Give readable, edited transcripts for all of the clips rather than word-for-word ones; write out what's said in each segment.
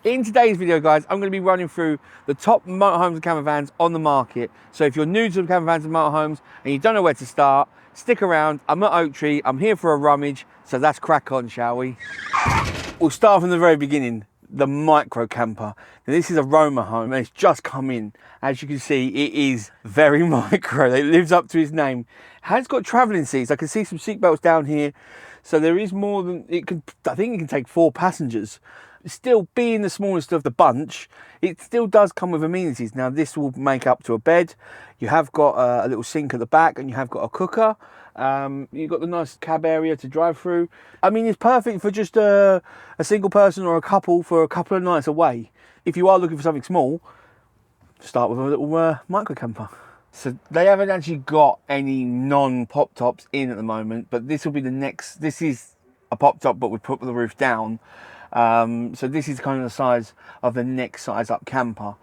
In today's video, guys, I'm going to be running through the top motorhomes and campervans on the market. So if you're new to campervans and motorhomes and you don't know where to start, stick around. I'm at Oak Tree. I'm here for a rummage. So let's crack on, shall we? We'll start from the very beginning. The micro camper. Now, this is a Roma home and it's just come in. As you can see, it is very micro. It lives up to its name. Has got traveling seats. I can see some seat belts down here. So there is more than it can. I think it can take 4 passengers. Still being the smallest of the bunch, it still does come with amenities. Now this will make up to a bed. You have got a little sink at the back and you have got a cooker. You've got the nice cab area to drive through. I mean, it's perfect for just a single person or a couple for a couple of nights away. If you are looking for something small, start with a little micro camper. So they haven't actually got any non-pop tops in at the moment, but this will be the next. This is a pop top, but we put the roof down. So this is kind of the size of the next size up camper.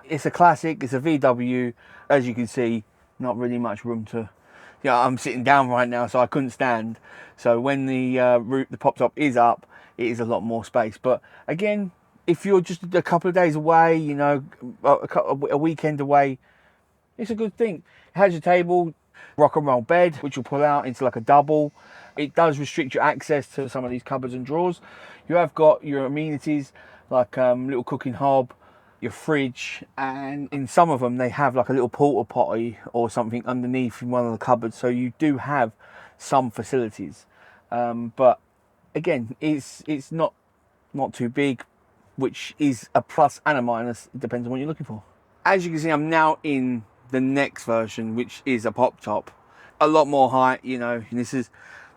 It's a classic, it's a VW. As you can see, not really much room to, I'm sitting down right now, so I couldn't stand. So when the pop top is up, it is a lot more space. But again, if you're just a couple of days away, a weekend away, it's a good thing. It has your table, rock and roll bed, which will pull out into like a double. It does restrict your access to some of these cupboards and drawers. You have got your amenities like little cooking hob, your fridge, and in some of them they have like a little porta potty or something underneath in one of the cupboards. So you do have some facilities, but again, it's not too big, which is a plus and a minus. It depends on what you're looking for. As you can see, I'm now in the next version, which is a pop top, a lot more height. This is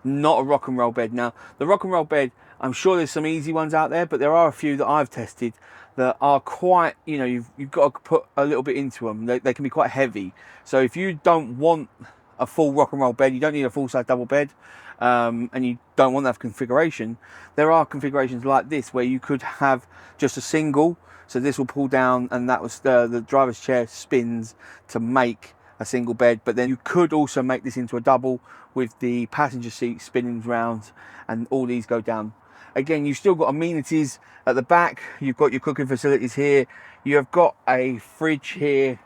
not a rock and roll bed. Now the rock and roll bed, I'm sure there's some easy ones out there, but there are a few that I've tested that are quite, you've got to put a little bit into them. They can be quite heavy. So if you don't want a full rock and roll bed, you don't need a full size double bed, and you don't want that configuration, there are configurations like this where you could have just a single. So this will pull down, and that was the driver's chair spins to make a single bed. But then you could also make this into a double with the passenger seat spinning round, and all these go down. Again, you've still got amenities at the back. You've got your cooking facilities here. You have got a fridge here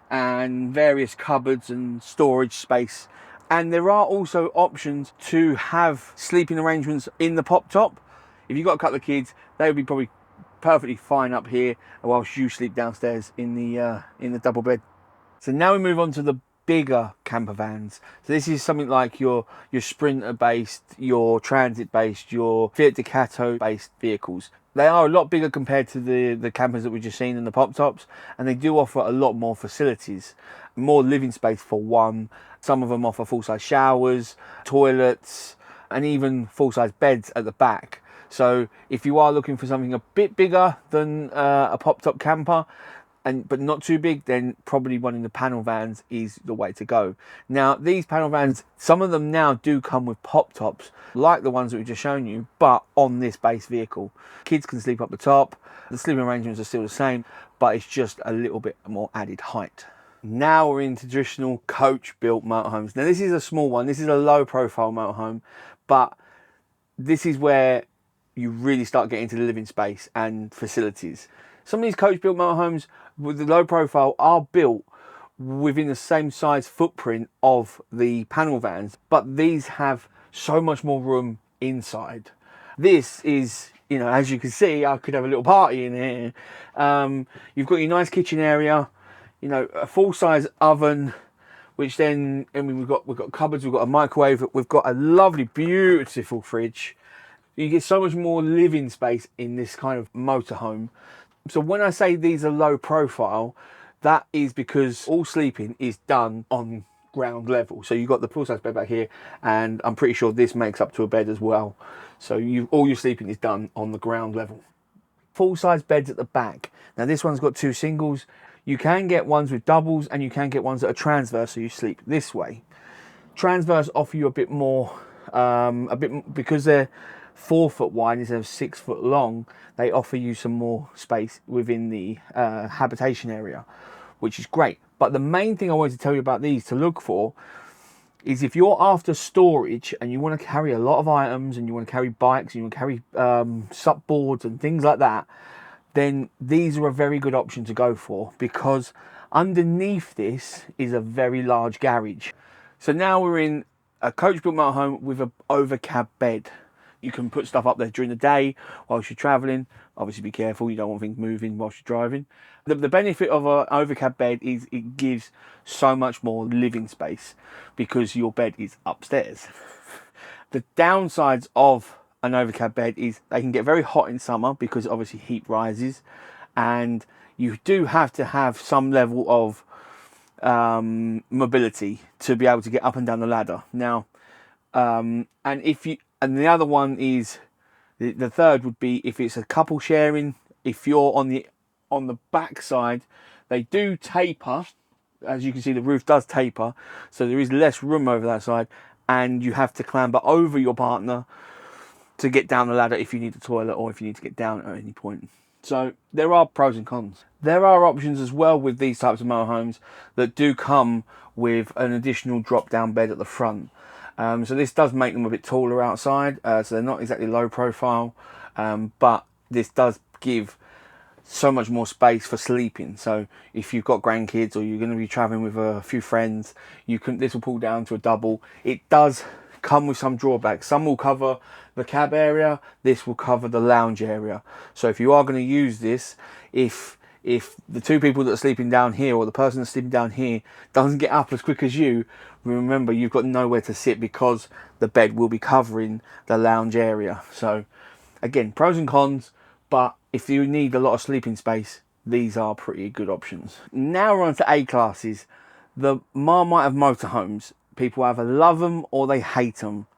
and various cupboards and storage space. And there are also options to have sleeping arrangements in the pop top. If you've got a couple of kids, they would be probably perfectly fine up here whilst you sleep downstairs in the double bed. So now we move on to the bigger camper vans. So this is something like your Sprinter based, your Transit based, your Fiat Ducato based vehicles. They are a lot bigger compared to the campers that we've just seen in the pop tops, and they do offer a lot more facilities, more living space for one. Some of them offer full-size showers, toilets, and even full-size beds at the back. So if you are looking for something a bit bigger than a pop top camper, but not too big, then probably one in the panel vans is the way to go. Now these panel vans, some of them now do come with pop tops like the ones that we've just shown you, but on this base vehicle. Kids can sleep up the top. The sleeping arrangements are still the same, but it's just a little bit more added height. Now we're into traditional coach built motorhomes. Now this is a small one. This is a low profile motorhome, but this is where you really start getting into the living space and facilities. Some of these coach built motorhomes with the low profile are built within the same size footprint of the panel vans, but these have so much more room inside. This is, as you can see, I could have a little party in here. You've got your nice kitchen area, a full size oven, which then, we've got cupboards, we've got a microwave, we've got a lovely, beautiful fridge. You get so much more living space in this kind of motorhome. So when I say these are low profile, that is because all sleeping is done on ground level. So you've got the full size bed back here, and I'm pretty sure this makes up to a bed as well. So all your sleeping is done on the ground level. Full size beds at the back. Now this one's got 2 singles. You can get ones with doubles, and you can get ones that are transverse, so you sleep this way. Transverse offer you a bit more, because they're 4 foot wide instead of 6 foot long, they offer you some more space within the habitation area, which is great. But the main thing I wanted to tell you about these to look for is if you're after storage and you want to carry a lot of items and you want to carry bikes and you want to carry sup boards and things like that, then these are a very good option to go for, because underneath this is a very large garage. So now we're in a coach-built motorhome with an overcab bed. You can put stuff up there during the day whilst you're travelling. Obviously be careful, you don't want things moving whilst you're driving. The benefit of an overcab bed is it gives so much more living space because your bed is upstairs. The downsides of an overcab bed is they can get very hot in summer because obviously heat rises, and you do have to have some level of mobility to be able to get up and down the ladder. Now, and the other one is the third would be if it's a couple sharing. If you're on the back side, they do taper. As you can see, the roof does taper, so there is less room over that side, and you have to clamber over your partner to get down the ladder if you need the toilet or if you need to get down at any point. So there are pros and cons. There are options as well with these types of motorhomes that do come with an additional drop down bed at the front. So this does make them a bit taller outside, so they're not exactly low profile, but this does give so much more space for sleeping. So if you've got grandkids or you're going to be traveling with a few friends, this will pull down to a double. It does come with some drawbacks. Some will cover the cab area, this will cover the lounge area. So if you are going to use this, if the two people that are sleeping down here or the person that's sleeping down here doesn't get up as quick as you, remember you've got nowhere to sit because the bed will be covering the lounge area. So again, pros and cons, but if you need a lot of sleeping space, these are pretty good options. Now we're on to A classes, the Marmite of motorhomes. People either love them or they hate them.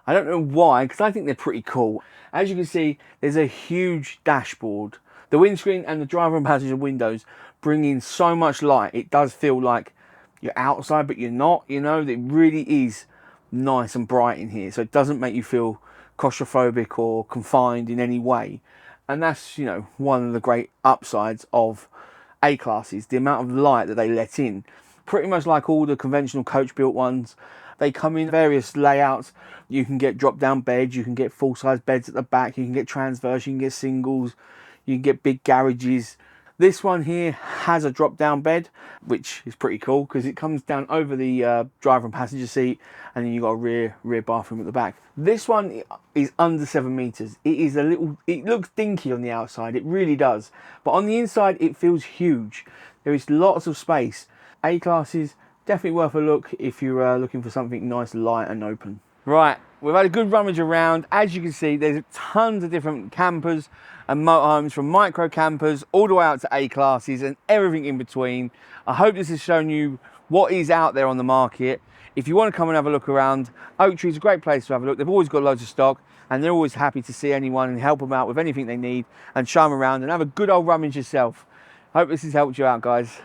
I don't know why, because I think they're pretty cool. As you can see, there's a huge dashboard. The windscreen and the driver and passenger windows bring in so much light. It does feel like you're outside, but you're not. You know, it really is nice and bright in here. So it doesn't make you feel claustrophobic or confined in any way. And that's, you know, one of the great upsides of A classes, the amount of light that they let in. Pretty much like all the conventional coach built ones, they come in various layouts. You can get drop down beds, you can get full size beds at the back, you can get transverse, you can get singles, you can get big garages. This one here has a drop down bed, which is pretty cool because it comes down over the driver and passenger seat, and then you've got a rear bathroom at the back. This one is under 7 meters. It is it looks dinky on the outside, it really does, but on the inside it feels huge. There is lots of space. A classes, definitely worth a look if you're looking for something nice, light and open. Right, we've had a good rummage around. As you can see, there's tons of different campers and motorhomes, from micro campers all the way out to A classes and everything in between. I hope this has shown you what is out there on the market. If you want to come and have a look around, Oak Tree is a great place to have a look. They've always got loads of stock and they're always happy to see anyone and help them out with anything they need and show them around and have a good old rummage yourself. Hope this has helped you out, guys.